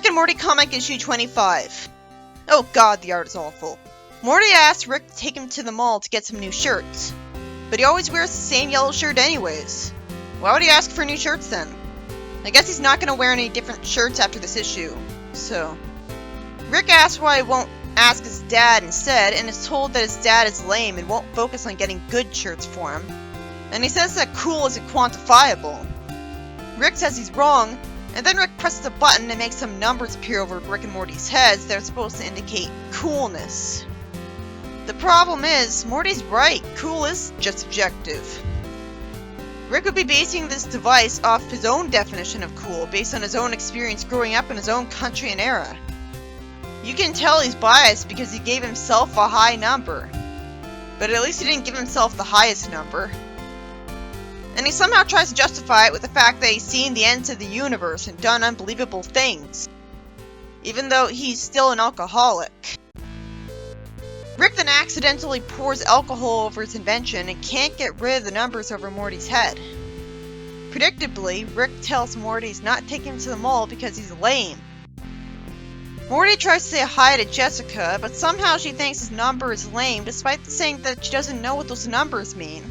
Rick and Morty comic issue 25. Oh god, the art is awful. Morty asks Rick to take him to the mall to get some new shirts. But he always wears the same yellow shirt anyways. Why would he ask for new shirts then? I guess he's not going to wear any different shirts after this issue. So, Rick asks why he won't ask his dad instead, and is told that his dad is lame and won't focus on getting good shirts for him. And he says that cool isn't quantifiable. Rick says he's wrong, and then Rick presses a button and makes some numbers appear over Rick and Morty's heads that are supposed to indicate coolness. The problem is, Morty's right, cool is just subjective. Rick would be basing this device off his own definition of cool, based on his own experience growing up in his own country and era. You can tell he's biased because he gave himself a high number. But at least he didn't give himself the highest number. And he somehow tries to justify it with the fact that he's seen the ends of the universe and done unbelievable things. Even though he's still an alcoholic. Rick then accidentally pours alcohol over his invention and can't get rid of the numbers over Morty's head. Predictably, Rick tells Morty he's not taking him to the mall because he's lame. Morty tries to say hi to Jessica, but somehow she thinks his number is lame despite saying that she doesn't know what those numbers mean.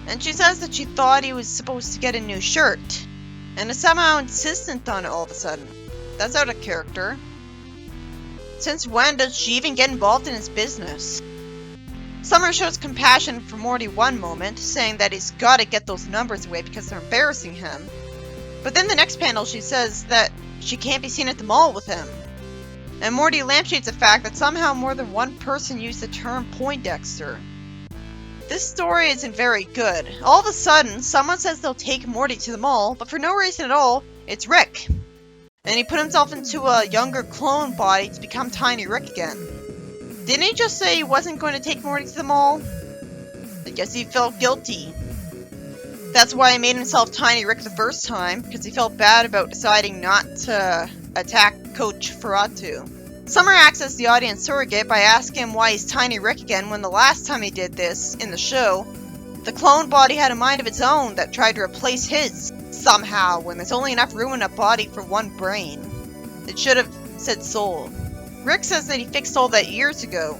And she says that she thought he was supposed to get a new shirt, and is somehow insistent on it all of a sudden. That's out of character. Since when does she even get involved in his business? Summer shows compassion for Morty one moment, saying that he's gotta get those numbers away because they're embarrassing him. But then the next panel she says that she can't be seen at the mall with him. And Morty lampshades the fact that somehow more than one person used the term Poindexter. This story isn't very good. All of a sudden, someone says they'll take Morty to the mall, but for no reason at all, it's Rick. And he put himself into a younger clone body to become Tiny Rick again. Didn't he just say he wasn't going to take Morty to the mall? I guess he felt guilty. That's why he made himself Tiny Rick the first time, because he felt bad about deciding not to attack Coach Ferratu. Summer acts as the audience surrogate by asking him why he's Tiny Rick again when the last time he did this, in the show, the clone body had a mind of its own that tried to replace his, somehow, when there's only enough room in a body for one brain. It should have said soul. Rick says that he fixed all that years ago,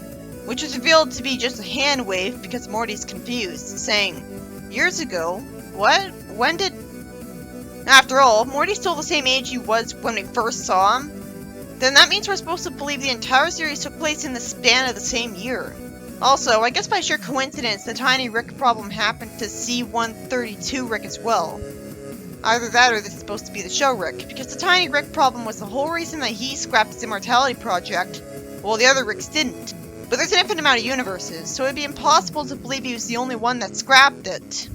which is revealed to be just a hand wave because Morty's confused, saying, "Years ago? What? When did..." After all, Morty's still the same age he was when we first saw him. Then that means we're supposed to believe the entire series took place in the span of the same year. Also, I guess by sheer coincidence, the Tiny Rick problem happened to C-132 Rick as well. Either that or this is supposed to be the show Rick, because the Tiny Rick problem was the whole reason that he scrapped his immortality project, while the other Ricks didn't. But there's an infinite amount of universes, so it'd be impossible to believe he was the only one that scrapped it.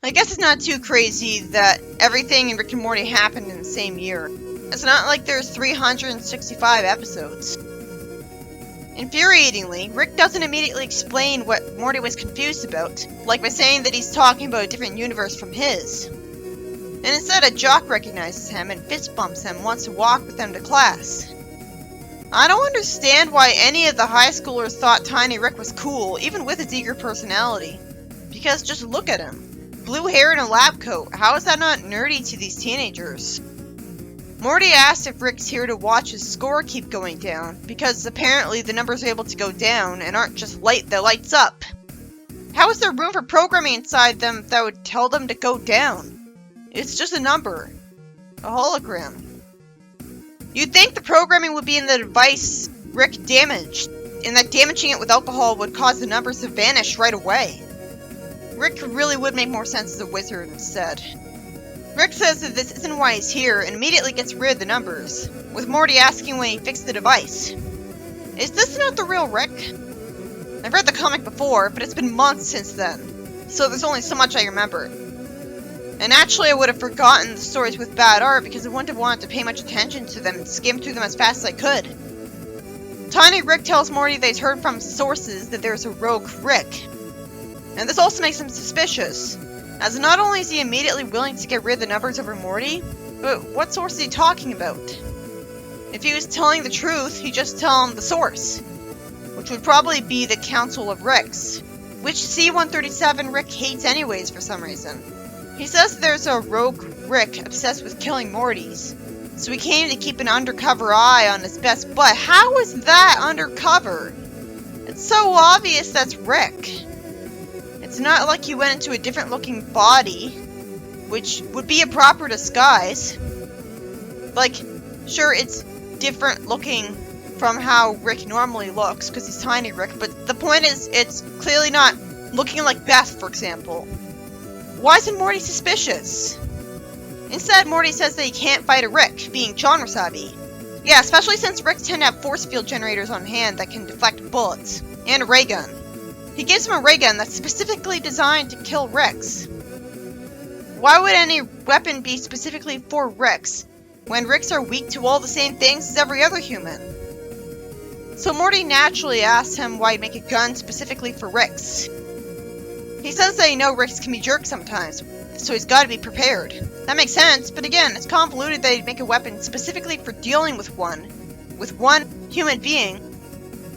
I guess it's not too crazy that everything in Rick and Morty happened in the same year. It's not like there's 365 episodes. Infuriatingly, Rick doesn't immediately explain what Morty was confused about, like by saying that he's talking about a different universe from his. And instead, a jock recognizes him and fist bumps him and wants to walk with him to class. I don't understand why any of the high schoolers thought Tiny Rick was cool, even with his eager personality. Because just look at him. Blue hair and a lab coat, how is that not nerdy to these teenagers? Morty asks if Rick's here to watch his score keep going down, because apparently the numbers are able to go down and aren't just light that lights up. How is there room for programming inside them that would tell them to go down? It's just a number. A hologram. You'd think the programming would be in the device Rick damaged, and that damaging it with alcohol would cause the numbers to vanish right away. Rick really would make more sense as a wizard instead. Rick says that this isn't why he's here, and immediately gets rid of the numbers, with Morty asking when he fixed the device. Is this not the real Rick? I've read the comic before, but it's been months since then, so there's only so much I remember. And actually I would have forgotten the stories with bad art because I wouldn't have wanted to pay much attention to them and skim through them as fast as I could. Tiny Rick tells Morty that he's heard from sources that there's a rogue Rick. And this also makes him suspicious, as not only is he immediately willing to get rid of the numbers over Morty, but what source is he talking about? If he was telling the truth, he'd just tell him the source, which would probably be the Council of Ricks, which C-137 Rick hates anyways for some reason. He says there's a rogue Rick obsessed with killing Mortys, So he came to keep an undercover eye on his best bud. How is that undercover? It's so obvious that's Rick. It's not like he went into a different looking body, which would be a proper disguise. Like, sure, it's different looking from how Rick normally looks, because he's Tiny Rick, but the point is, it's clearly not looking like Beth, for example. Why isn't Morty suspicious? Instead, Morty says that he can't fight a Rick, being genre savvy. Yeah, especially since Ricks tend to have force field generators on hand that can deflect bullets, and a ray gun. He gives him a ray gun that's specifically designed to kill Ricks. Why would any weapon be specifically for Ricks, when Ricks are weak to all the same things as every other human? So Morty naturally asks him why he'd make a gun specifically for Ricks. He says that he knows Ricks can be jerks sometimes, so he's got to be prepared. That makes sense, but again, it's convoluted that he'd make a weapon specifically for dealing with one human being,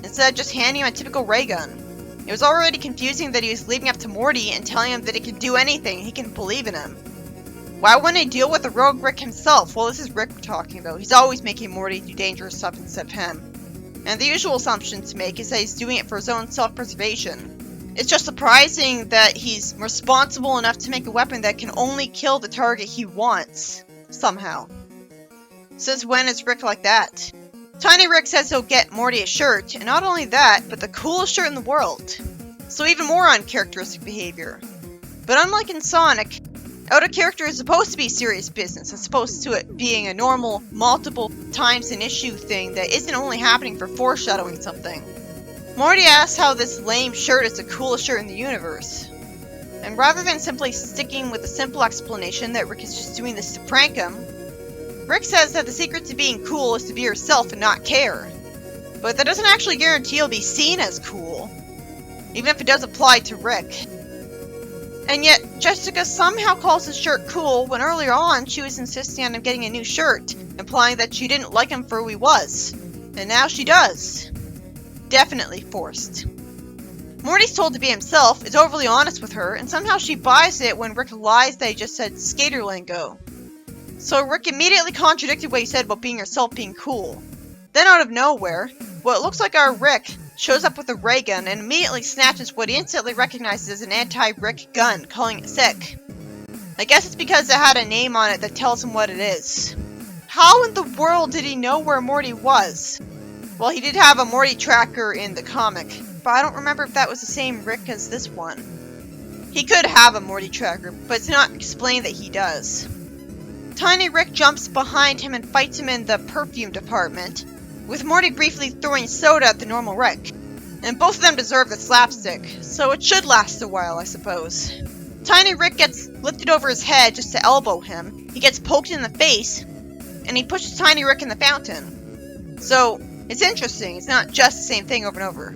instead of just handing him a typical ray gun. It was already confusing that he was leading up to Morty and telling him that he can do anything, he can believe in him. Why wouldn't he deal with the rogue Rick himself? Well, this is Rick we're talking about. He's always making Morty do dangerous stuff instead of him. And the usual assumption to make is that he's doing it for his own self-preservation. It's just surprising that he's responsible enough to make a weapon that can only kill the target he wants, somehow. Since when is Rick like that? Tiny Rick says he'll get Morty a shirt, and not only that, but the coolest shirt in the world. So even more uncharacteristic behavior. But unlike in Sonic, out of character is supposed to be serious business, as opposed to it being a normal, multiple times an issue thing that isn't only happening for foreshadowing something. Morty asks how this lame shirt is the coolest shirt in the universe. And rather than simply sticking with the simple explanation that Rick is just doing this to prank him, Rick says that the secret to being cool is to be yourself and not care. But that doesn't actually guarantee you'll be seen as cool, even if it does apply to Rick. And yet, Jessica somehow calls his shirt cool when earlier on she was insisting on him getting a new shirt, implying that she didn't like him for who he was. And now she does. Definitely forced. Morty's told to be himself, is overly honest with her, and somehow she buys it when Rick lies that he just said skater lingo. So Rick immediately contradicted what he said about being yourself being cool. Then out of nowhere, what looks like our Rick shows up with a ray gun and immediately snatches what he instantly recognizes as an anti-Rick gun, calling it sick. I guess it's because it had a name on it that tells him what it is. How in the world did he know where Morty was? Well, he did have a Morty tracker in the comic, but I don't remember if that was the same Rick as this one. He could have a Morty tracker, but it's not explained that he does. Tiny Rick jumps behind him and fights him in the perfume department, with Morty briefly throwing soda at the normal Rick. And both of them deserve the slapstick, so it should last a while, I suppose. Tiny Rick gets lifted over his head just to elbow him, he gets poked in the face, and he pushes Tiny Rick in the fountain. So, it's interesting, it's not just the same thing over and over.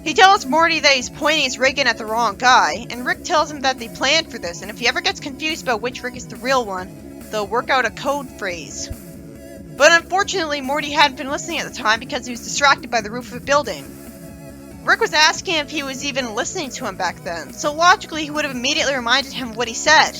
He tells Morty that he's pointing his ray gun at the wrong guy, and Rick tells him that they planned for this, and if he ever gets confused about which Rick is the real one, they'll work out a code phrase. But unfortunately, Morty hadn't been listening at the time because he was distracted by the roof of a building. Rick was asking if he was even listening to him back then, so logically he would have immediately reminded him of what he said.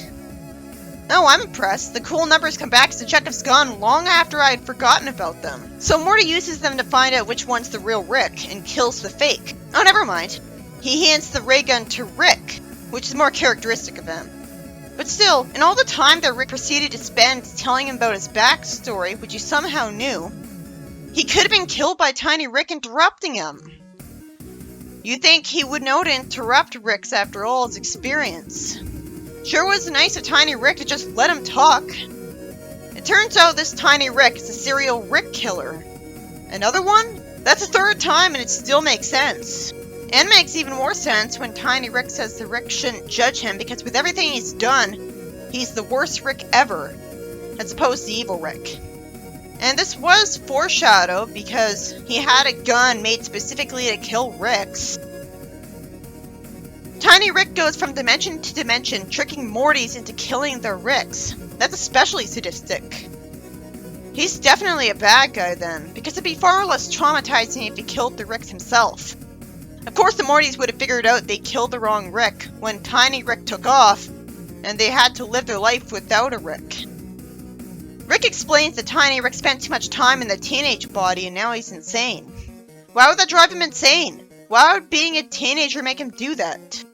No, I'm impressed. The cool numbers come back as the check has gone long after I had forgotten about them. So Morty uses them to find out which one's the real Rick, and kills the fake. Oh, never mind. He hands the ray gun to Rick, which is more characteristic of him. But still, in all the time that Rick proceeded to spend telling him about his backstory, which he somehow knew, he could have been killed by Tiny Rick interrupting him. You'd think he would know to interrupt Rick's after all his experience. Sure was nice of Tiny Rick to just let him talk. It turns out this Tiny Rick is a serial Rick killer. Another one? That's the third time and it still makes sense. And makes even more sense when Tiny Rick says that Rick shouldn't judge him because with everything he's done, he's the worst Rick ever, as opposed to evil Rick. And this was foreshadowed because he had a gun made specifically to kill Ricks. Tiny Rick goes from dimension to dimension, tricking Mortys into killing their Ricks. That's especially sadistic. He's definitely a bad guy then, because it'd be far less traumatizing if he killed the Ricks himself. Of course the Mortys would have figured out they killed the wrong Rick when Tiny Rick took off, and they had to live their life without a Rick. Rick explains that Tiny Rick spent too much time in the teenage body and now he's insane. Why would that drive him insane? Why would being a teenager make him do that?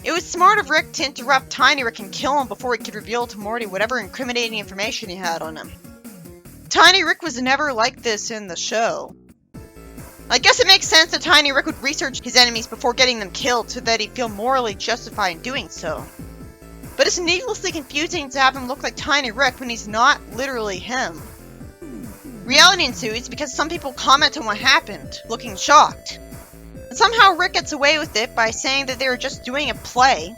It was smart of Rick to interrupt Tiny Rick and kill him before he could reveal to Morty whatever incriminating information he had on him. Tiny Rick was never like this in the show. I guess it makes sense that Tiny Rick would research his enemies before getting them killed so that he'd feel morally justified in doing so. But it's needlessly confusing to have him look like Tiny Rick when he's not literally him. Reality ensues because some people comment on what happened, looking shocked. And somehow Rick gets away with it by saying that they were just doing a play.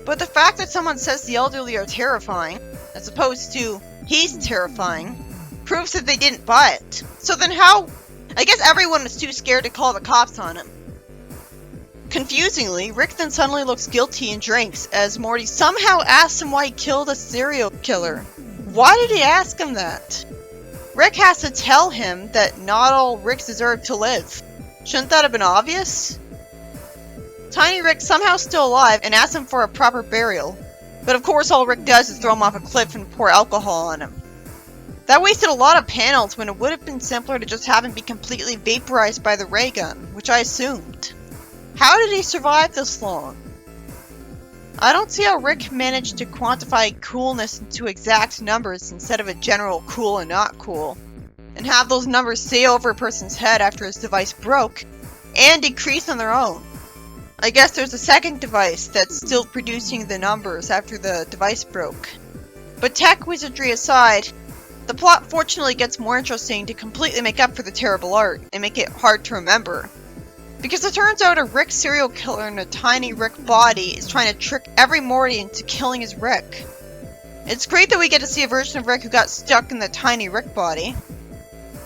But the fact that someone says the elderly are terrifying, as opposed to he's terrifying, proves that they didn't buy it. So then how? I guess everyone was too scared to call the cops on him. Confusingly, Rick then suddenly looks guilty and drinks as Morty somehow asks him why he killed a serial killer. Why did he ask him that? Rick has to tell him that not all Ricks deserve to live. Shouldn't that have been obvious? Tiny Rick's somehow still alive and asks him for a proper burial. But of course all Rick does is throw him off a cliff and pour alcohol on him. That wasted a lot of panels when it would have been simpler to just have him be completely vaporized by the ray gun, which I assumed. How did he survive this long? I don't see how Rick managed to quantify coolness into exact numbers instead of a general cool and not cool, and have those numbers stay over a person's head after his device broke, and decrease on their own. I guess there's a second device that's still producing the numbers after the device broke. But tech wizardry aside, the plot fortunately gets more interesting to completely make up for the terrible art, and make it hard to remember. Because it turns out a Rick serial killer in a Tiny Rick body is trying to trick every Morty into killing his Rick. It's great that we get to see a version of Rick who got stuck in the Tiny Rick body.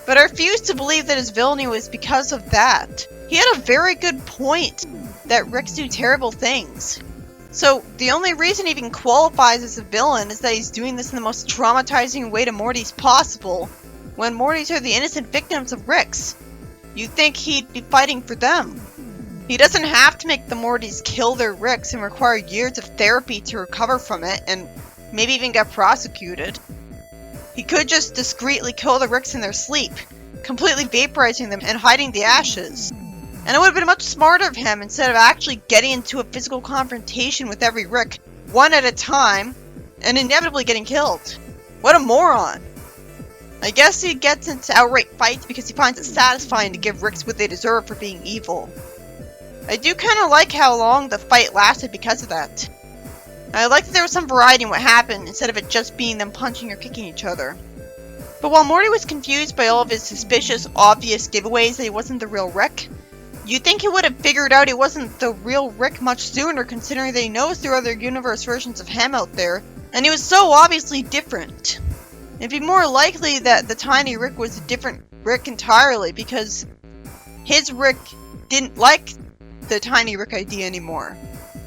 But I refuse to believe that his villainy was because of that. He had a very good point that Ricks do terrible things. So the only reason he even qualifies as a villain is that he's doing this in the most traumatizing way to Mortys possible, when Mortys are the innocent victims of Ricks. You'd think he'd be fighting for them. He doesn't have to make the Mortys kill their Ricks and require years of therapy to recover from it, and maybe even get prosecuted. He could just discreetly kill the Ricks in their sleep, completely vaporizing them and hiding the ashes. And it would have been much smarter of him instead of actually getting into a physical confrontation with every Rick, one at a time, and inevitably getting killed. What a moron! I guess he gets into outright fights because he finds it satisfying to give Ricks what they deserve for being evil. I do kind of like how long the fight lasted because of that. I like that there was some variety in what happened instead of it just being them punching or kicking each other. But while Morty was confused by all of his suspicious, obvious giveaways that he wasn't the real Rick, you'd think he would have figured out he wasn't the real Rick much sooner, considering that he knows there are other universe versions of him out there, and he was so obviously different. It'd be more likely that the Tiny Rick was a different Rick entirely, because his Rick didn't like the Tiny Rick idea anymore.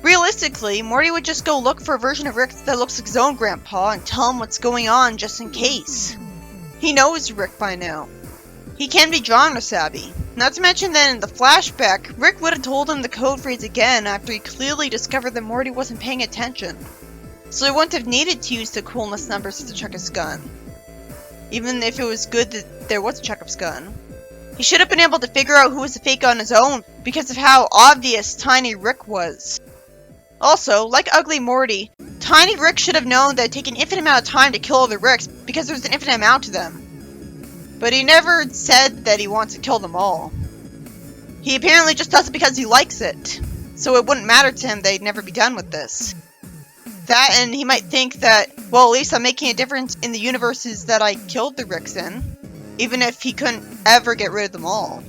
Realistically, Morty would just go look for a version of Rick that looks like his own grandpa and tell him what's going on just in case. He knows Rick by now. He can be genre savvy. Not to mention that in the flashback, Rick would have told him the code phrase again after he clearly discovered that Morty wasn't paying attention. So he wouldn't have needed to use the coolness numbers to check his gun. Even if it was good that there was a checkup's gun. He should have been able to figure out who was the fake on his own because of how obvious Tiny Rick was. Also, like Ugly Morty, Tiny Rick should have known that it'd take an infinite amount of time to kill all the Ricks because there's an infinite amount of them. But he never said that he wants to kill them all. He apparently just does it because he likes it. So it wouldn't matter to him that he'd never be done with this. That, and he might think that, well, at least I'm making a difference in the universes that I killed the Ricks in, even if he couldn't ever get rid of them all.